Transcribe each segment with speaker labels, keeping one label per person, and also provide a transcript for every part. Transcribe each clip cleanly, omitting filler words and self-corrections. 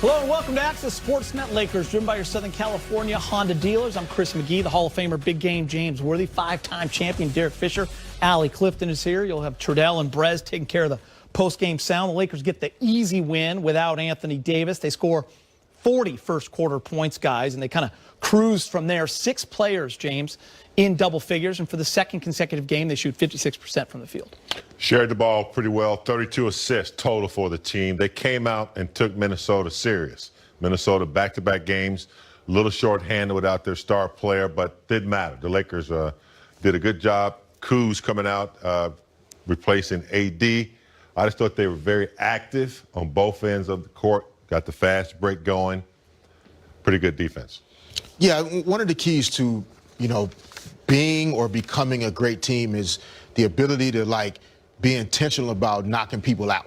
Speaker 1: Hello and welcome to Access Sportsnet. Lakers, driven by your Southern California Honda dealers. I'm Chris McGee, the Hall of Famer, Big Game James Worthy, five-time champion Derek Fisher. Allie Clifton is here. You'll have Trudell and Brez taking care of the post-game sound. The Lakers get the easy win without Anthony Davis. They score 40 first-quarter points, guys, and they kind of cruised from there. 6 players, James, in double figures, and for the second consecutive game, they shoot 56% from the field.
Speaker 2: Shared the ball pretty well, 32 assists total for the team. They came out and took Minnesota serious. Minnesota back-to-back games, a little short-handed without their star player, but didn't matter. The Lakers did a good job. Kuz coming out, replacing AD. I just thought they were very active on both ends of the court, got the fast break going. Pretty good defense.
Speaker 3: Yeah, one of the keys to, being or becoming a great team is the ability to, be intentional about knocking people out.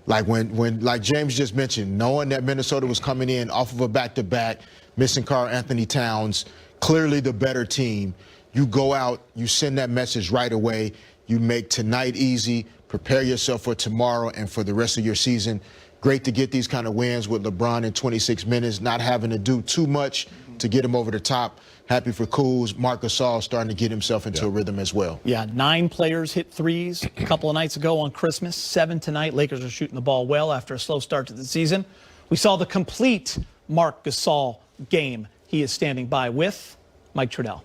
Speaker 3: Like James just mentioned, knowing that Minnesota was coming in off of a back-to-back, missing Karl Anthony Towns, clearly the better team, you go out, you send that message right away, you make tonight easy, prepare yourself for tomorrow and for the rest of your season. Great to get these kind of wins with LeBron in 26 minutes, not having to do too much to get him over the top. Happy for Kuz. Marc Gasol starting to get himself into a rhythm as well.
Speaker 1: Yeah, 9 players hit threes a couple of nights ago on Christmas, 7 tonight. Lakers are shooting the ball well after a slow start to the season. We saw the complete Marc Gasol game. He is standing by with Mike Trudell.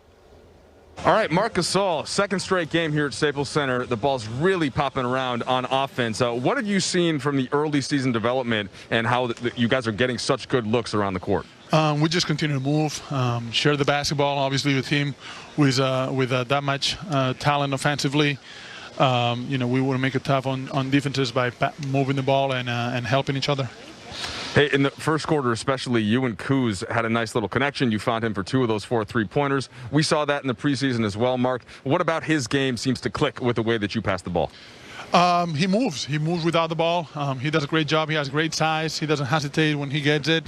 Speaker 4: All right, Marc Gasol, second straight game here at Staples Center. The ball's really popping around on offense. What have you seen from the early season development and how you guys are getting such good looks around the court?
Speaker 5: We just continue to move, share the basketball, obviously, with him, with that much talent offensively. We want to make it tough on defenses by moving the ball and helping each other.
Speaker 4: Hey, in the first quarter especially, you and Kuz had a nice little connection. You found him for 2 of those 4 3-pointers. We saw that in the preseason as well, Mark. What about his game seems to click with the way that you pass the ball?
Speaker 5: He moves. He moves without the ball. He does a great job. He has great size. He doesn't hesitate when he gets it.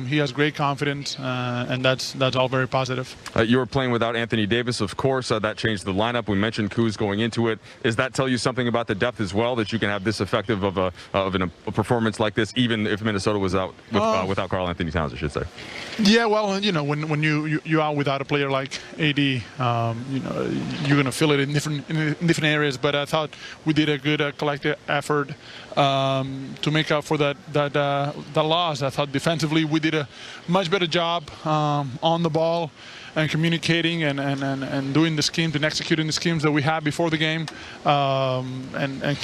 Speaker 5: He has great confidence, and that's all very positive.
Speaker 4: You were playing without Anthony Davis, of course. That changed the lineup. We mentioned Kuz going into it. Does that tell you something about the depth as well, that you can have this effective of a performance like this, even if Minnesota was out without Karl Anthony Towns, I should say? Yeah,
Speaker 5: well, when you're out without a player like AD, you're going to feel it in different areas. But I thought we did a good collective effort to make up for that loss. I thought defensively we did a much better job on the ball and communicating and doing the schemes and executing the schemes that we had before the game, and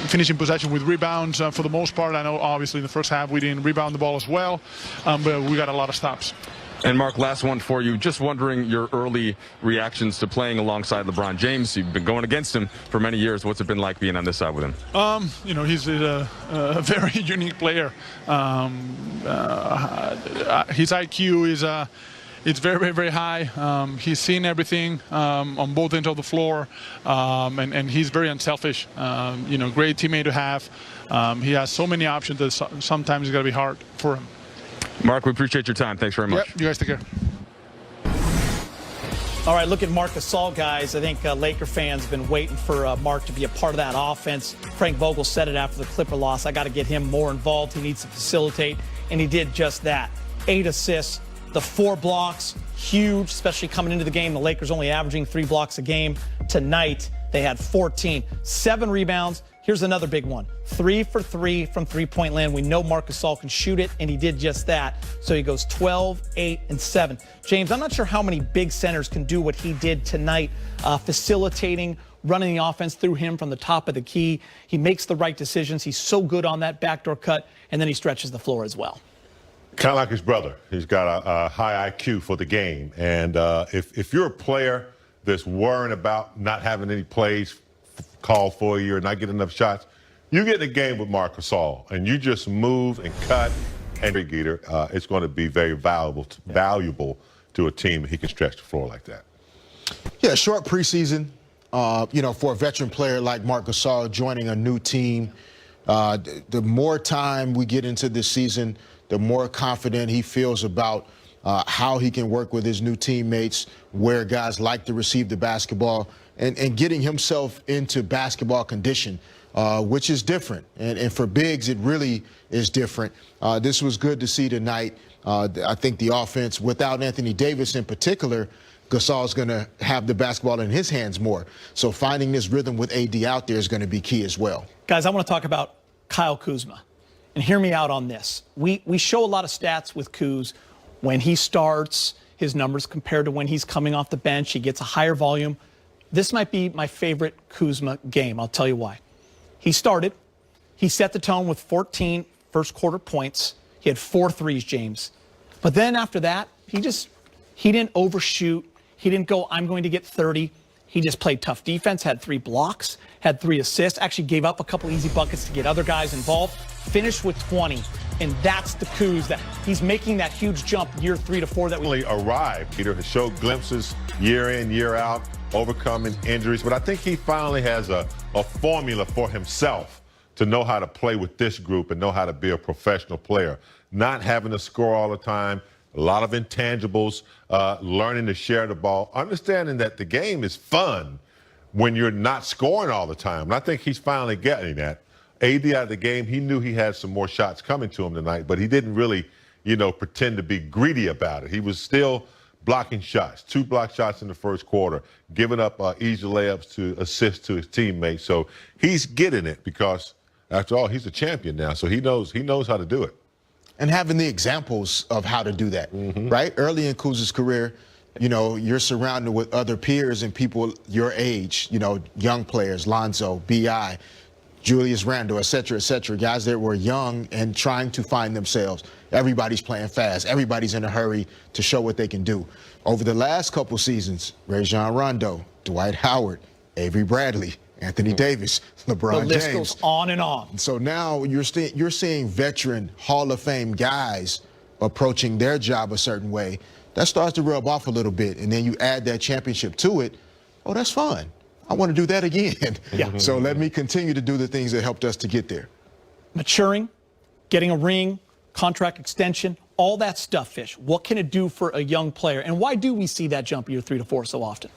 Speaker 5: finishing possession with rebounds for the most part. I know obviously in the first half we didn't rebound the ball as well, but we got a lot of stops.
Speaker 4: And Mark, last one for you. Just wondering your early reactions to playing alongside LeBron James. You've been going against him for many years. What's it been like being on this side with him?
Speaker 5: He's a very unique player. His IQ is it's very, very, very high. He's seen everything on both ends of the floor, and he's very unselfish. Great teammate to have. He has so many options that sometimes it's got to be hard for him.
Speaker 4: Mark, we appreciate your time. Thanks very much.
Speaker 5: Yep, you guys take care.
Speaker 1: All right, look at Marc Gasol, guys. I think Laker fans have been waiting for Mark to be a part of that offense. Frank Vogel said it after the Clipper loss. I got to get him more involved. He needs to facilitate, and he did just that. 8 assists, the 4 blocks, huge, especially coming into the game. The Lakers only averaging 3 blocks a game. Tonight, they had 14. 7 rebounds. Here's another big one. 3 for 3 from three-point land. We know Marc Gasol can shoot it, and he did just that. So he goes 12, 8, and 7. James, I'm not sure how many big centers can do what he did tonight, facilitating, running the offense through him from the top of the key. He makes the right decisions. He's so good on that backdoor cut, and then he stretches the floor as well.
Speaker 2: Kind of like his brother. He's got a high IQ for the game. And if you're a player that's worrying about not having any plays called for you or not getting enough shots, you get in a game with Marc Gasol and you just move and cut and Gator, it's going to be very valuable to a team that he can stretch the floor like that.
Speaker 3: Yeah, short preseason, for a veteran player like Marc Gasol joining a new team, the more time we get into this season, the more confident he feels about how he can work with his new teammates, where guys like to receive the basketball, and getting himself into basketball condition. which is different. And for bigs, it really is different. This was good to see tonight. I think the offense, without Anthony Davis in particular, Gasol's going to have the basketball in his hands more. So finding this rhythm with AD out there is going to be key as well.
Speaker 1: Guys, I want to talk about Kyle Kuzma. And hear me out on this. We show a lot of stats with Kuz. When he starts, his numbers compared to when he's coming off the bench, he gets a higher volume. This might be my favorite Kuzma game. I'll tell you why. He started. He set the tone with 14 first quarter points. He had 4 threes, James. But then after that, he didn't overshoot. He didn't go, I'm going to get 30. He just played tough defense, had 3 blocks, had 3 assists, actually gave up a couple easy buckets to get other guys involved, finished with 20. And that's the Kuz that he's making that huge jump year 3 to 4 that we
Speaker 2: arrived. Peter has showed glimpses year in, year out, overcoming injuries. But I think he finally has a formula for himself to know how to play with this group and know how to be a professional player. Not having to score all the time, a lot of intangibles, learning to share the ball, understanding that the game is fun when you're not scoring all the time. And I think he's finally getting that. AD out of the game, he knew he had some more shots coming to him tonight, but he didn't really, pretend to be greedy about it. He was still blocking shots, 2 block shots in the first quarter, giving up easy layups to assist to his teammates. So he's getting it because, after all, he's a champion now, so he knows how to do it.
Speaker 3: And having the examples of how to do that, right? Early in Kuz's career, you're surrounded with other peers and people your age, young players, Lonzo, B.I., Julius Randle, et cetera, guys that were young and trying to find themselves. Everybody's playing fast. Everybody's in a hurry to show what they can do. Over the last couple seasons, Rajon Rondo, Dwight Howard, Avery Bradley, Anthony Davis, LeBron James.
Speaker 1: The list goes on and on.
Speaker 3: So now you're seeing veteran Hall of Fame guys approaching their job a certain way. That starts to rub off a little bit, and then you add that championship to it. Oh, that's fun. I want to do that again.
Speaker 1: Yeah.
Speaker 3: So let me continue to do the things that helped us to get there.
Speaker 1: Maturing, getting a ring, contract extension, all that stuff, Fish. What can it do for a young player? And why do we see that jump year 3 to 4 so often?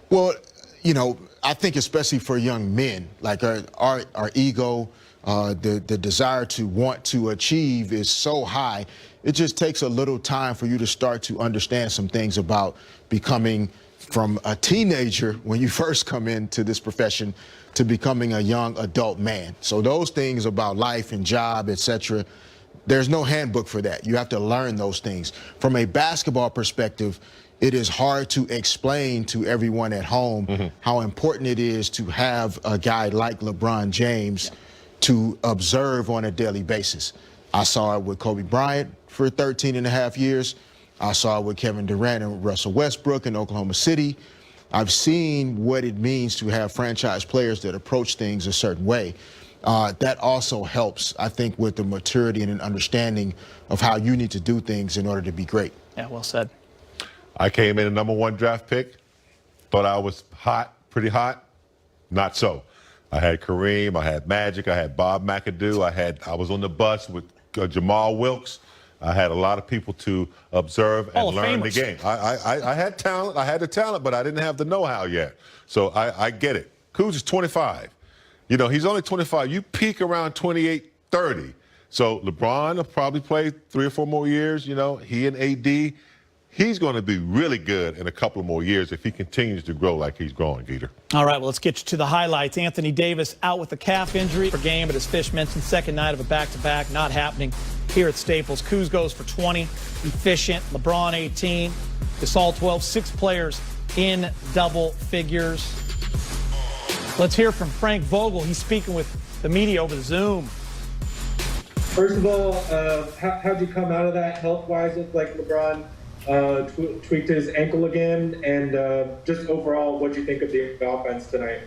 Speaker 3: Well, I think especially for young men, like our ego, the desire to want to achieve is so high. It just takes a little time for you to start to understand some things about becoming from a teenager when you first come into this profession to becoming a young adult man. So those things about life and job, etc., there's no handbook for that. You have to learn those things. From a basketball perspective, it is hard to explain to everyone at home how important it is to have a guy like LeBron James to observe on a daily basis. I saw it with Kobe Bryant for 13 and a half years. I saw it with Kevin Durant and Russell Westbrook in Oklahoma City. I've seen what it means to have franchise players that approach things a certain way. That also helps, I think, with the maturity and an understanding of how you need to do things in order to be great.
Speaker 1: Yeah, well said.
Speaker 2: I came in a #1 draft pick, thought I was hot, pretty hot. Not so. I had Kareem, I had Magic, I had Bob McAdoo, I was on the bus with Jamal Wilkes. I had a lot of people to observe and learn the game. I had talent, I had the talent, but I didn't have the know-how yet. So I get it. Kuz is 25. He's only 25. You peak around 28, 30. So LeBron will probably play 3 or 4 more years. He and AD. He's going to be really good in a couple of more years if he continues to grow like he's growing, Geeter.
Speaker 1: All right, well, let's get you to the highlights. Anthony Davis out with a calf injury per game, but as Fish mentioned, second night of a back-to-back, not happening here at Staples. Kuz goes for 20, efficient. LeBron 18, Gasol 12, 6 players in double figures. Let's hear from Frank Vogel. He's speaking with the media over the Zoom.
Speaker 6: First of all, how'd you come out of that health-wise? Looked like LeBron tweaked his ankle again, and just overall, what do you think of the offense tonight?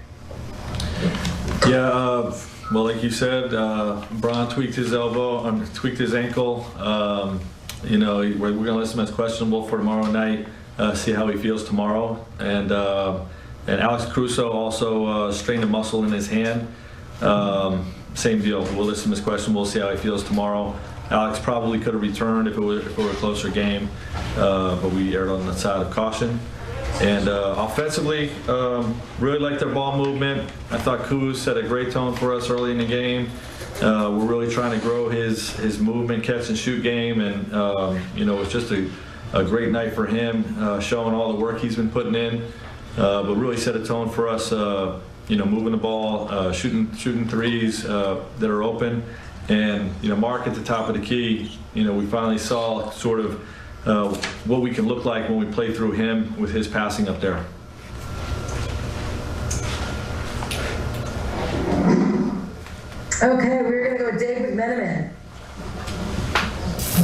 Speaker 7: Yeah, well, like you said, Bron tweaked his elbow, tweaked his ankle. We're going to list him as questionable for tomorrow night, see how he feels tomorrow. And Alex Caruso also strained a muscle in his hand. Same deal. We'll list him as questionable, see how he feels tomorrow. Alex probably could have returned if it were a closer game, but we erred on the side of caution. And offensively, really liked their ball movement. I thought Kuz set a great tone for us early in the game. We're really trying to grow his movement, catch and shoot game, and it was just a great night for him, showing all the work he's been putting in. But really set a tone for us, moving the ball, shooting threes that are open. And, Mark at the top of the key, we finally saw sort of what we can look like when we play through him with his passing up there.
Speaker 8: Okay, we're going to go David Meneman.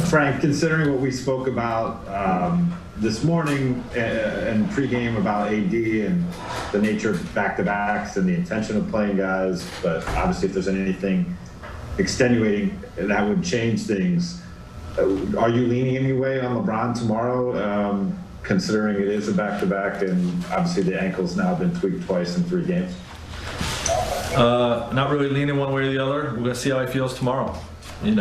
Speaker 9: Frank, considering what we spoke about this morning and pregame about AD and the nature of back-to-backs and the intention of playing guys, but obviously if there's anything extenuating that would change things, are you leaning any way on LeBron tomorrow, considering it is a back-to-back and obviously the ankle's now been tweaked twice in 3 games?
Speaker 7: Not really leaning one way or the other. We're going to see how he feels tomorrow, and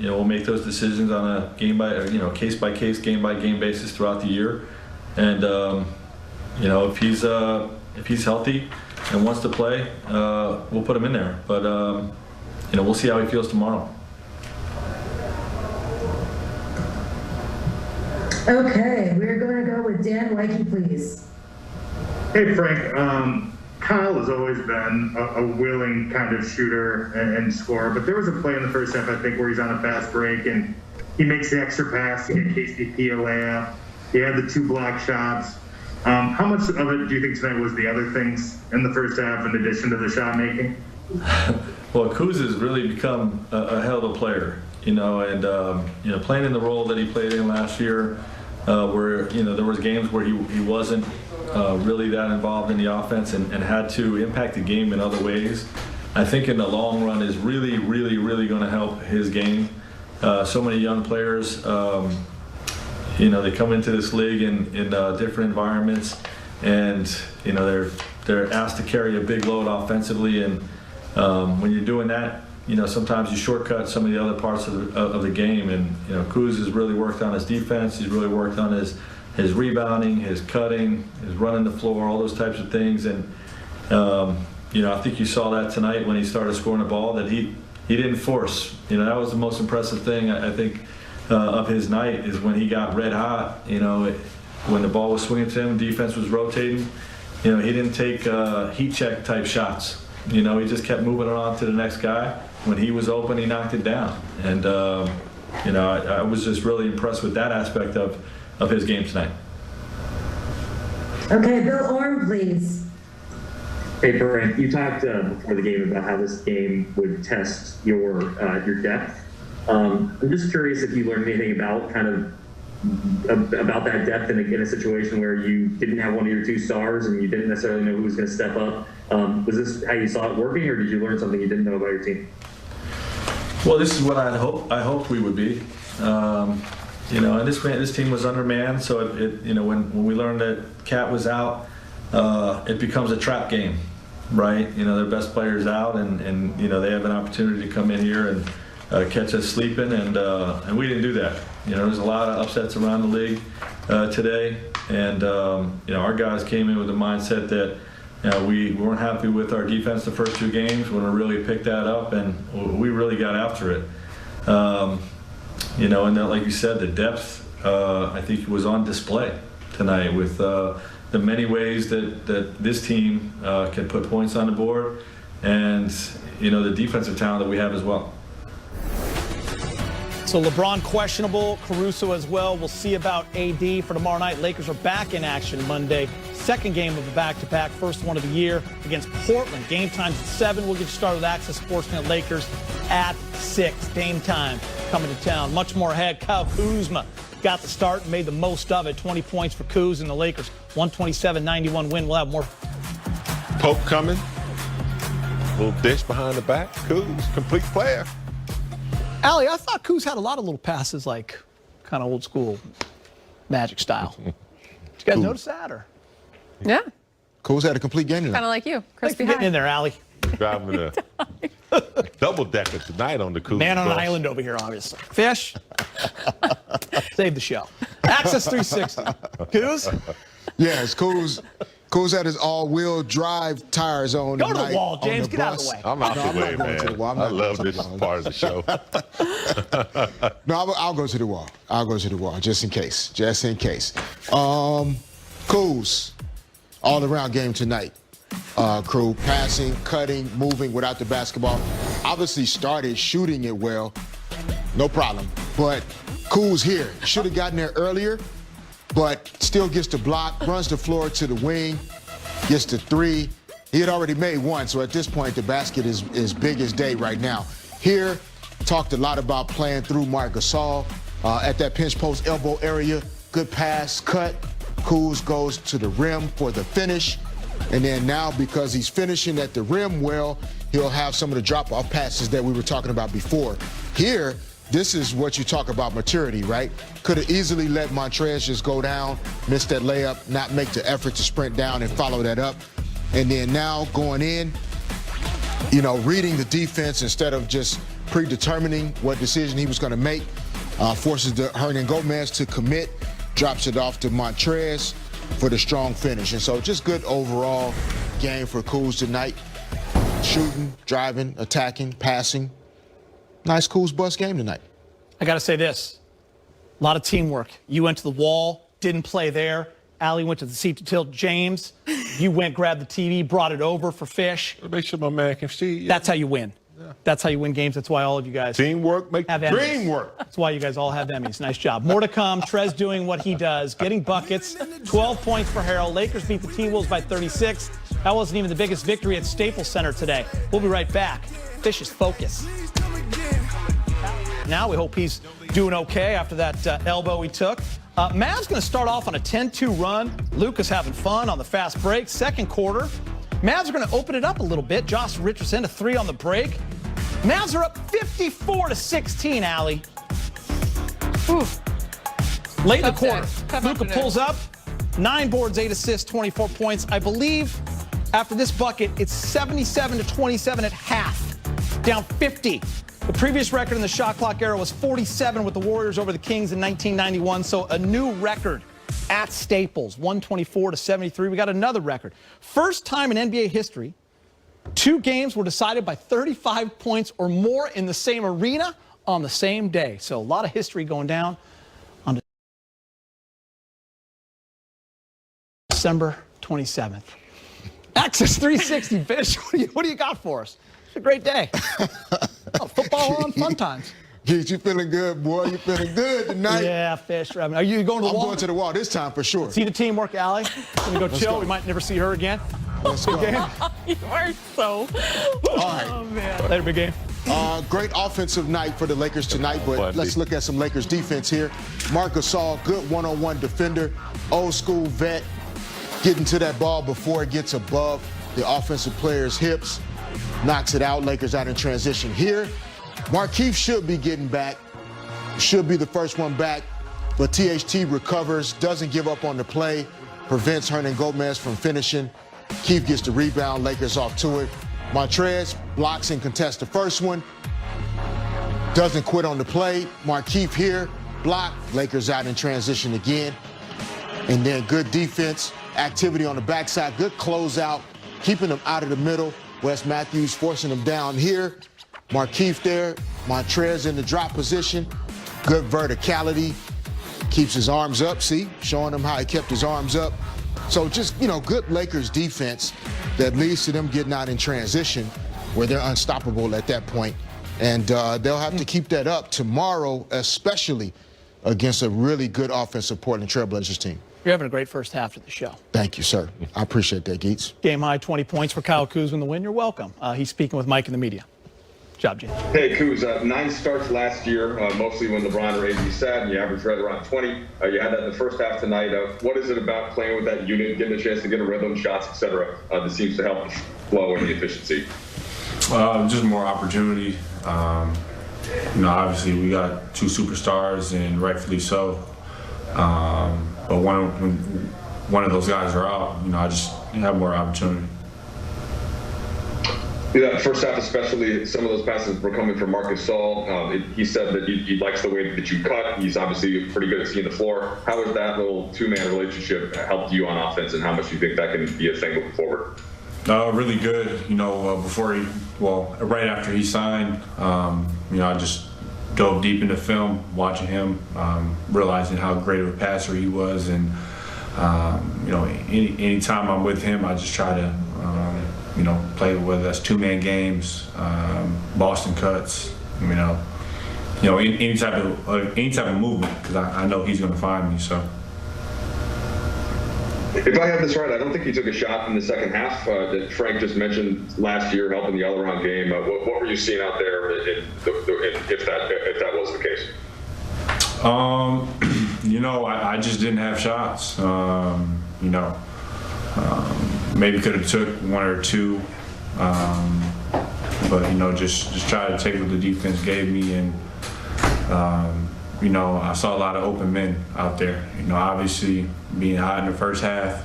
Speaker 7: we'll make those decisions on a case-by-case, game-by-game basis throughout the year. And if he's healthy and wants to play, we'll put him in there. But we'll see how he feels tomorrow.
Speaker 8: Okay, we're going to go with Dan Wakey, please.
Speaker 10: Hey, Frank. Kyle has always been a willing kind of shooter and scorer, but there was a play in the first half, I think, where he's on a fast break and he makes the extra pass to get KCP a layup. He had the 2 block shots. How much of it do you think tonight was the other things in the first half in addition to the shot making?
Speaker 7: Well, Kuz has really become a hell of a player, and playing in the role that he played in last year, where there was games where he wasn't really that involved in the offense and had to impact the game in other ways. I think in the long run is really, really, really going to help his game. So many young players, they come into this league in different environments, and they're asked to carry a big load offensively. And when you're doing that, sometimes you shortcut some of the other parts of the game. And Kuz has really worked on his defense. He's really worked on his rebounding, his cutting, his running the floor, all those types of things. And I think you saw that tonight when he started scoring the ball, that he didn't force. That was the most impressive thing I think of his night, is when he got red hot. When the ball was swinging to him, defense was rotating. He didn't take heat check type shots. He just kept moving it on to the next guy. When he was open, he knocked it down. And I was just really impressed with that aspect of his game tonight.
Speaker 8: Okay, Bill Orm, please.
Speaker 11: Hey, Frank, you talked before the game about how this game would test your depth. I'm just curious if you learned anything about about that depth in a situation where you didn't have one of your 2 stars and you didn't necessarily know who was going to step up. Was this how you saw it working, or did you learn something you didn't know about your team?
Speaker 7: Well, this is what I hoped we would be. And this team was undermanned, so when we learned that Cat was out, it becomes a trap game, right? Their best player's out, and they have an opportunity to come in here and catch us sleeping, and we didn't do that. There's a lot of upsets around the league today, and our guys came in with the mindset that we weren't happy with our defense the first 2 games. We're going to really pick that up, and we really got after it. And then, like you said, the depth, I think, was on display tonight with the many ways that this team can put points on the board, and, the defensive talent that we have as well.
Speaker 1: So LeBron questionable, Caruso as well. We'll see about AD for tomorrow night. Lakers are back in action Monday. Second game of the back-to-back, first one of the year against Portland. Game time's at 7. We'll get you started with Access Sportsnet. Lakers at 6. Game time coming to town. Much more ahead. Kyle Kuzma got the start and made the most of it. 20 points for Kuz and the Lakers. 127-91 win. We'll have more.
Speaker 2: Pope coming. Little dish behind the back. Kuz, complete player.
Speaker 1: Allie, I thought Kuz had a lot of little passes, like kind of old school Magic style. Did you guys notice that? Or?
Speaker 12: Yeah.
Speaker 3: Kuz had a complete game tonight.
Speaker 12: Kind of like you.
Speaker 1: Thanks
Speaker 12: Crispy
Speaker 1: for getting
Speaker 12: high.
Speaker 1: in there, Allie.
Speaker 2: Driving a double-decker tonight on the Kuz.
Speaker 1: Man on an
Speaker 2: bus.
Speaker 1: island over here, obviously. Fish. Save the show. Access 360. Kuz?
Speaker 3: Yes, Kuz had his all-wheel drive tires on.
Speaker 1: Go to
Speaker 3: tonight
Speaker 1: the wall, James.
Speaker 3: on the
Speaker 1: Get out of
Speaker 3: bus.
Speaker 1: the way.
Speaker 2: I'm out
Speaker 3: No,
Speaker 2: the
Speaker 3: I'm
Speaker 2: way,
Speaker 3: not going to the
Speaker 2: man.
Speaker 3: wall.
Speaker 2: I love this part of the show.
Speaker 3: No, I'll go to the wall. I'll go to the wall just in case. Just in case. Kuz, all-around game tonight. Crew, passing, cutting, moving without the basketball. Obviously started shooting it well. No problem. But Kuz here. Should have gotten there earlier, but still gets the block, runs the floor to the wing, gets the three. He had already made one, so at this point, the basket is big as day right now. Here, talked a lot about playing through Marc Gasol at that pinch post elbow area. Good pass, cut. Kuz goes to the rim for the finish. And then now, because he's finishing at the rim well, he'll have some of the drop-off passes that we were talking about before. Here, this is what you talk about maturity, right? Could have easily let Montrez just go down, miss that layup, not make the effort to sprint down and follow that up. And then now going in, reading the defense instead of just predetermining what decision he was going to make, forces Hernan Gomez to commit, drops it off to Montrez for the strong finish. And so just good overall game for Kuz tonight. Shooting, driving, attacking, passing. Nice Kuz bus game tonight.
Speaker 1: I got to say this. A lot of teamwork. You went to the wall, didn't play there. Allie went to the seat to tilt James. You went, grabbed the TV, brought it over for Fish.
Speaker 2: Make sure my man can see. Yeah.
Speaker 1: That's how you win. Yeah. That's how you win games. That's why all of you guys
Speaker 2: Teamwork makes
Speaker 1: have
Speaker 2: the dream work.
Speaker 1: That's why you guys all have Emmys. Nice job. More to come. Trez doing what he does, getting buckets. 12 points for Harold. Lakers beat the T-Wolves by 36. That wasn't even the biggest victory at Staples Center today. We'll be right back. Fish's focus. Now we hope he's doing okay after that elbow he took. Mavs going to start off on a 10-2 run. Luka's having fun on the fast break. Second quarter, Mavs are going to open it up a little bit. Josh Richardson, a three on the break. Mavs are up 54-16, Allie. Late in the quarter, Luka pulls up, 9 boards, 8 assists, 24 points. I believe after this bucket, it's 77-27 at half, down 50. The previous record in the shot clock era was 47 with the Warriors over the Kings in 1991, so a new record at Staples, 124-73. We got another record. First time in NBA history, 2 games were decided by 35 points or more in the same arena on the same day. So a lot of history going down on December 27th. Access 360, Fish. What do you got for us? It's a great day. Football on, fun times.
Speaker 3: Geez, you feeling good, boy? You feeling good tonight?
Speaker 1: Yeah, Fish. Are you going to the wall?
Speaker 3: I'm going to the wall this time for sure.
Speaker 1: See the teamwork, Allie? Gonna go chill.
Speaker 3: Go.
Speaker 1: We might never see her again.
Speaker 3: Let's go.
Speaker 1: Game.
Speaker 12: You are so.
Speaker 3: All right.
Speaker 12: Oh, man.
Speaker 1: Later, big game.
Speaker 3: Great offensive night for the Lakers tonight, but let's look at some Lakers defense here. Marc Gasol, good one-on-one defender, old school vet, getting to that ball before it gets above the offensive player's hips. Knocks it out. Lakers out in transition here. Markieff should be getting back. Should be the first one back. But THT recovers, doesn't give up on the play, prevents Hernan Gomez from finishing. Keith gets the rebound. Lakers off to it. Montrez blocks and contests the first one. Doesn't quit on the play. Markieff here. Block. Lakers out in transition again. And then good defense. Activity on the backside. Good closeout. Keeping them out of the middle. Wes Matthews forcing them down here. Markieff there. Montrez in the drop position. Good verticality. Keeps his arms up. See? Showing them how he kept his arms up. So just, good Lakers defense that leads to them getting out in transition where they're unstoppable at that point. And they'll have to keep that up tomorrow, especially against a really good offensive Portland Trail Blazers team.
Speaker 1: You're having a great first half of the show.
Speaker 3: Thank you, sir. I appreciate that, Geets.
Speaker 1: Game high 20 points for Kyle Kuzma in the win. You're welcome. He's speaking with Mike in the media. Good job, Jim.
Speaker 13: Hey, Kuz, 9 starts last year, mostly when LeBron or AD sat, and you averaged right around 20. You had that in the first half tonight. What is it about playing with that unit, getting a chance to get a rhythm, shots, etc., that seems to help the flow and the efficiency?
Speaker 14: Just more opportunity. Obviously we got 2 superstars, and rightfully so. But when one of those guys are out, I just have more opportunity.
Speaker 13: Yeah, first half especially, some of those passes were coming from Marc Gasol. He said that he likes the way that you cut. He's obviously pretty good at seeing the floor. How has that little two-man relationship helped you on offense, and how much do you think that can be a thing moving forward?
Speaker 14: Really good. Right after he signed, I just dove deep into film, watching him, realizing how great of a passer he was, and anytime I'm with him, I just try to play, whether that's two-man games, Boston cuts, any type of movement, because I know he's going to find me. So.
Speaker 13: If I have this right, I don't think you took a shot in the second half that Frank just mentioned last year, helping the all-around game. What were you seeing out there if that was the case?
Speaker 14: I just didn't have shots. Maybe could have took one or two, but just try to take what the defense gave me, and I saw a lot of open men out there. Obviously being hot in the first half,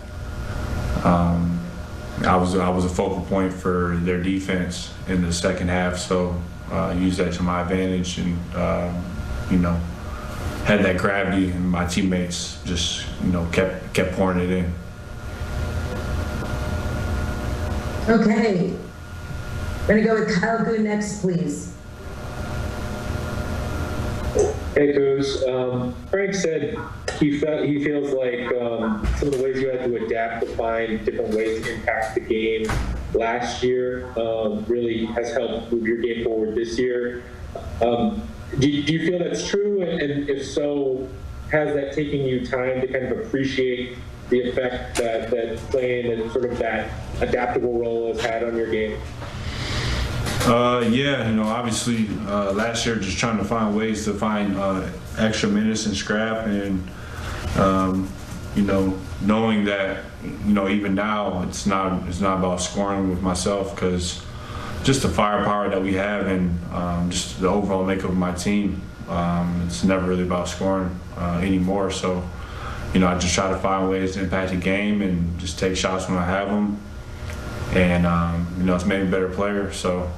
Speaker 14: I was a focal point for their defense in the second half, so used that to my advantage, and had that gravity, and my teammates just kept pouring it in.
Speaker 8: Okay, we're gonna go with Kyle Goon next, please.
Speaker 6: Hey, Goose. Frank said he feels like some of the ways you had to adapt to find different ways to impact the game last year really has helped move your game forward this year. Do you feel that's true? And if so, has that taken you time to kind of appreciate the effect that playing and sort of that adaptable role has had on your game?
Speaker 14: Obviously last year just trying to find ways to find extra minutes and scrap, and knowing that even now it's not about scoring with myself, because just the firepower that we have, and just the overall makeup of my team, it's never really about scoring anymore. So I just try to find ways to impact the game and just take shots when I have them, and it's made me a better player. So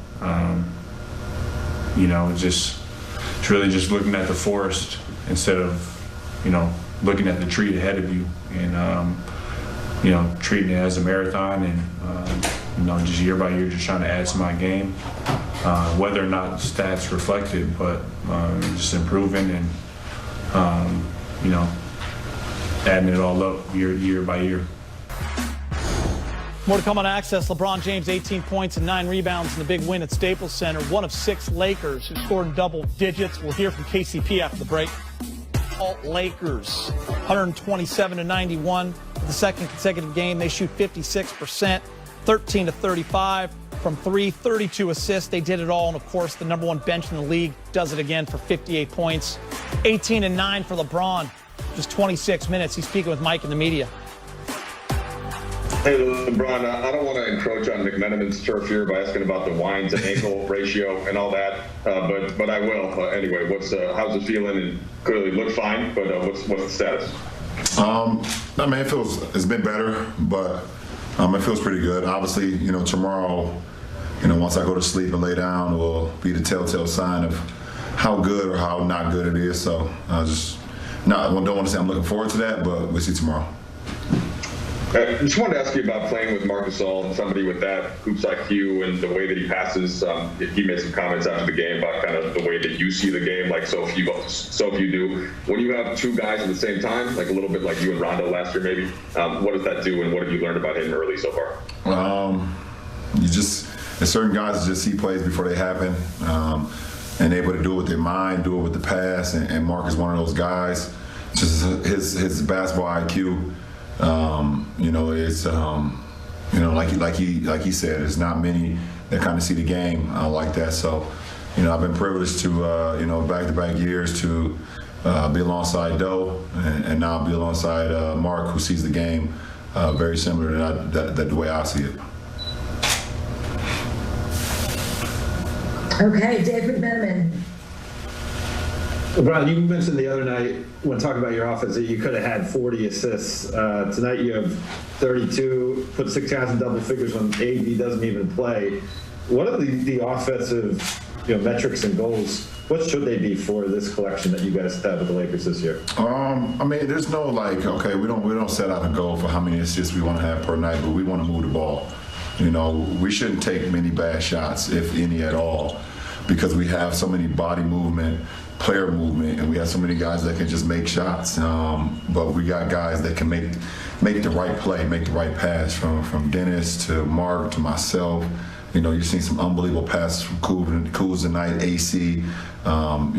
Speaker 14: it's really just looking at the forest instead of looking at the tree ahead of you, and treating it as a marathon, and just year by year just trying to add to my game, whether or not the stats reflect it, but just improving and adding it all up year by year.
Speaker 1: More to come on Access. LeBron James, 18 points and 9 rebounds in the big win at Staples Center. One of 6 Lakers who scored in double digits. We'll hear from KCP after the break. All Lakers, 127-91. The second consecutive game, they shoot 56%, 13-35 from 3, 32 assists. They did it all, and of course, the number 1 bench in the league does it again for 58 points. 18-9 for LeBron, just 26 minutes. He's speaking with Mike in the media.
Speaker 13: Hey, LeBron, I don't want to encroach on McMenamin's turf here by asking about the wine to ankle ratio and all that, but I will anyway. How's it feeling? And clearly look fine, but what's the status?
Speaker 12: It's been better, but it feels pretty good. Obviously, tomorrow, once I go to sleep and lay down, will be the telltale sign of how good or how not good it is. So I don't want to say I'm looking forward to that, but we'll see tomorrow.
Speaker 13: I just wanted to ask you about playing with Marc Gasol, and somebody with that hoops IQ and the way that he passes. He made some comments after the game about kind of the way that you see the game, like so few do. When you have 2 guys at the same time, like a little bit like you and Rondo last year maybe, what does that do, and what have you learned about him early so far?
Speaker 12: There's certain guys that just see plays before they happen, and able to do it with their mind, do it with the pass, and Marc is one of those guys. Just his basketball IQ. It's like he said, there's not many that kind of see the game like that. So, I've been privileged to back-to-back years to be alongside Doe and now be alongside Marc, who sees the game very similar to the way I see it.
Speaker 8: Okay, David Benjamin.
Speaker 9: LeBron, you mentioned the other night when talking about your offense that you could have had 40 assists. Tonight you have 32, put 6 guys in double figures when AD doesn't even play. what are the offensive metrics and goals? What should they be for this collection that you guys have with the Lakers this year?
Speaker 12: I mean, there's no okay, we don't set out a goal for how many assists we want to have per night, but we want to move the ball. We shouldn't take many bad shots, if any at all, because we have so many body movement, player movement, and we have so many guys that can just make shots. But we got guys that can make the right play, make the right pass, from Dennis to Mark to myself. You've seen some unbelievable passes from Kuz tonight, AC, and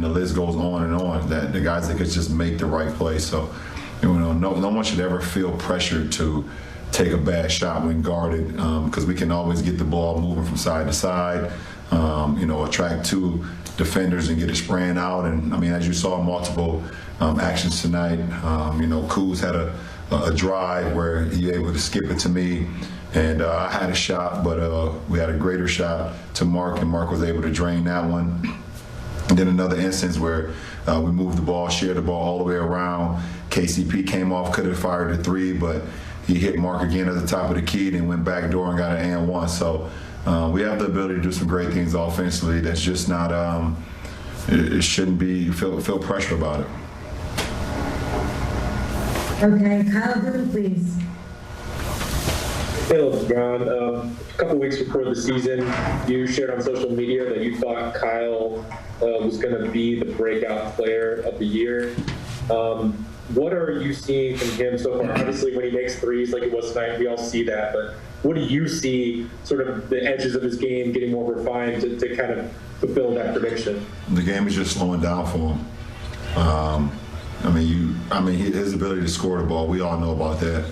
Speaker 12: the list goes on and on. That the guys that could just make the right play. So, no one should ever feel pressured to take a bad shot when guarded, because we can always get the ball moving from side to side. Attract two defenders and get it spraying out. And I mean, as you saw, multiple actions tonight. Kuz had a drive where he was able to skip it to me. And I had a shot, but we had a greater shot to Mark, and Mark was able to drain that one. And then another instance where we moved the ball, shared the ball all the way around. KCP came off, could have fired a three, but he hit Mark again at the top of the key, then went back door and got an and one. So we have the ability to do some great things offensively. That's just not, it shouldn't be, feel pressure about it.
Speaker 8: Okay, Kyle Boone, please.
Speaker 6: Hey, LeBron. A couple weeks before the season, you shared on social media that you thought Kyle was going to be the breakout player of the year. What are you seeing from him so far? Obviously, when he makes threes like it was tonight, we all see that. But what do you see, sort of the edges of his game getting more refined to kind of fulfill that prediction?
Speaker 12: The game is just slowing down for him. His ability to score the ball, we all know about that.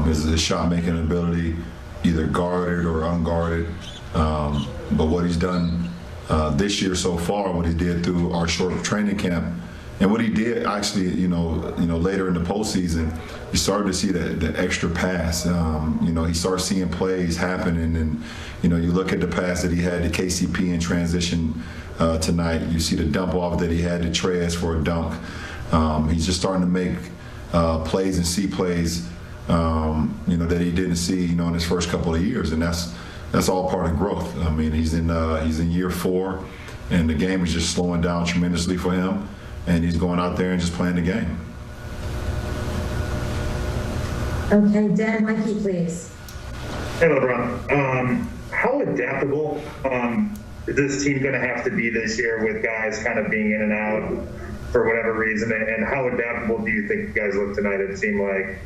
Speaker 12: His shot-making ability, either guarded or unguarded. But what he's done this year so far, what he did through our short training camp, and what he did actually, later in the postseason, you started to see that extra pass. He started seeing plays happen, and you look at the pass that he had to KCP in transition tonight. You see the dump off that he had to Trez for a dunk. He's just starting to make plays and see plays. That he didn't see, in his first couple of years, and that's all part of growth. I mean, he's in year 4, and the game is just slowing down tremendously for him, and he's going out there and just playing the game.
Speaker 8: Okay, Dan Mikey, please.
Speaker 10: Hey, LeBron. How adaptable is this team going to have to be this year with guys kind of being in and out for whatever reason? And how adaptable do you think you guys look tonight? It seemed like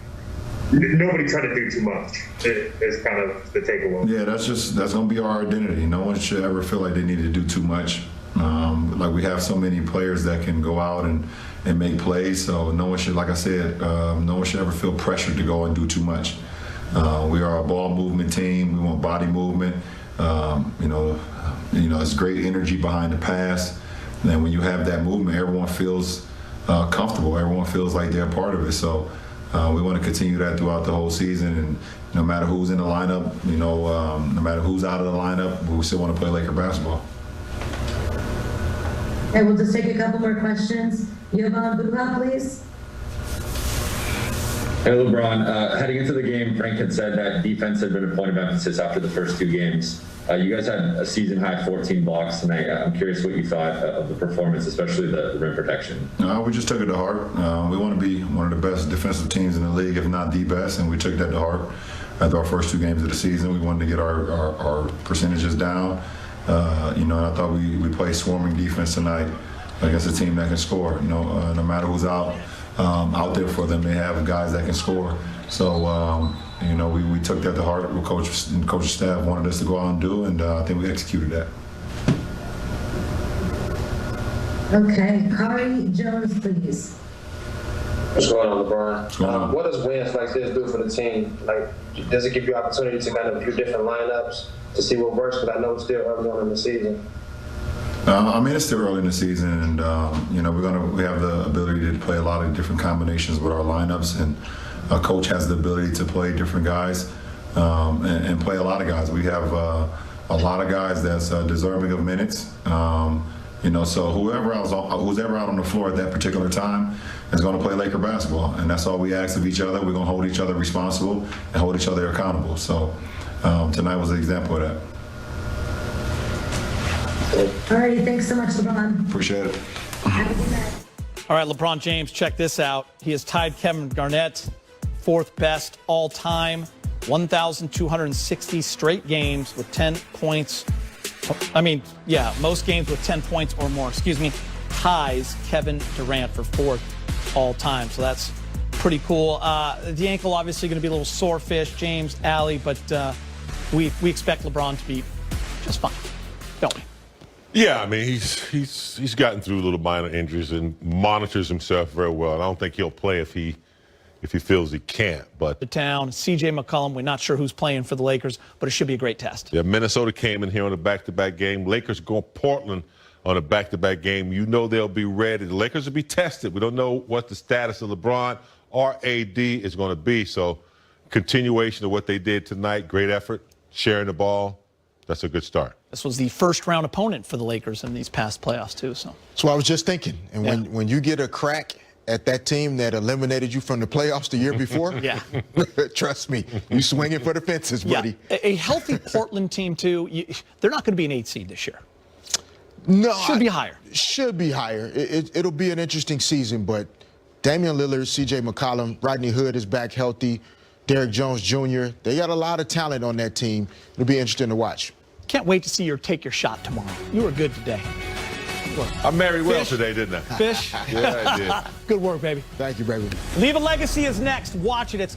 Speaker 10: nobody tried to do too much is kind of the takeaway.
Speaker 12: Yeah, that's going to be our identity. No one should ever feel like they need to do too much. Like we have so many players that can go out and make plays, so no one should, like I said, no one should ever feel pressured to go and do too much. We are a ball movement team. We want body movement. It's great energy behind the pass. And when you have that movement, everyone feels comfortable. Everyone feels like they're a part of it. So we want to continue that throughout the whole season, and no matter who's in the lineup, no matter who's out of the lineup, we still want to play Laker basketball.
Speaker 8: Okay, we'll just take a couple more questions. Jovan Buha, please.
Speaker 15: Hey, LeBron. Heading into the game, Frank had said that defense had been a point of emphasis after the first 2 games. You guys had a season-high 14 blocks tonight. I'm curious what you thought of the performance, especially the rim protection.
Speaker 12: We just took it to heart. We want to be one of the best defensive teams in the league, if not the best, and we took that to heart. After our first 2 games of the season, we wanted to get our percentages down. And I thought we played swarming defense tonight against a team that can score. No matter who's out there for them, they have guys that can score. So, we took that to heart. What coach and coaching staff wanted us to go out and do, and I think we executed that.
Speaker 8: Okay, Kari Jones, please.
Speaker 16: What's going on, LeBron? What does wins like this do for the team? Like, does it give you opportunity to kind of do different lineups to see what works? Because I know it's still early on in the season.
Speaker 12: It's still early in the season, and we have the ability to play a lot of different combinations with our lineups, and a coach has the ability to play different guys and play a lot of guys. We have a lot of guys that's deserving of minutes. So who's ever out on the floor at that particular time is going to play Laker basketball, and that's all we ask of each other. We're going to hold each other responsible and hold each other accountable. So tonight was an example of that.
Speaker 8: All right, thanks so much, LeBron.
Speaker 12: Appreciate it.
Speaker 8: Have a good night.
Speaker 1: All right, LeBron James, check this out. He has tied Kevin Garnett, fourth best all time, 1,260 straight games with 10 points. Most games with 10 points or more, ties Kevin Durant for fourth all time. So that's pretty cool. The ankle obviously going to be a little sore fish, James, Allie, but we expect LeBron to be just fine, don't we?
Speaker 2: Yeah, I mean, he's gotten through little minor injuries and monitors himself very well. And I don't think he'll play if he feels he can't. But
Speaker 1: the town, C.J. McCollum, we're not sure who's playing for the Lakers, but it should be a great test.
Speaker 2: Yeah, Minnesota came in here on a back-to-back game. Lakers go Portland on a back-to-back game. You know they'll be ready. The Lakers will be tested. We don't know what the status of LeBron or AD is going to be. So continuation of what they did tonight, great effort, sharing the ball. That's a good start.
Speaker 1: This was the first-round opponent for the Lakers in these past playoffs, too. So
Speaker 3: that's what I was just thinking. And when you get a crack at that team that eliminated you from the playoffs the year before, trust me, you swinging for the fences, buddy.
Speaker 1: Yeah. A healthy Portland team, too, they're not going to be an 8 seed this year.
Speaker 3: No.
Speaker 1: Should be higher.
Speaker 3: Should be higher. It'll be an interesting season, but Damian Lillard, C.J. McCollum, Rodney Hood is back healthy, Derrick Jones Jr., they got a lot of talent on that team. It'll be interesting to watch.
Speaker 1: Can't wait to see you take your shot tomorrow. You were good today.
Speaker 2: I married well today, didn't I?
Speaker 1: Fish?
Speaker 2: Yeah, I did.
Speaker 1: Good work, baby.
Speaker 3: Thank you, baby.
Speaker 1: Leave a Legacy is next. Watch it. It's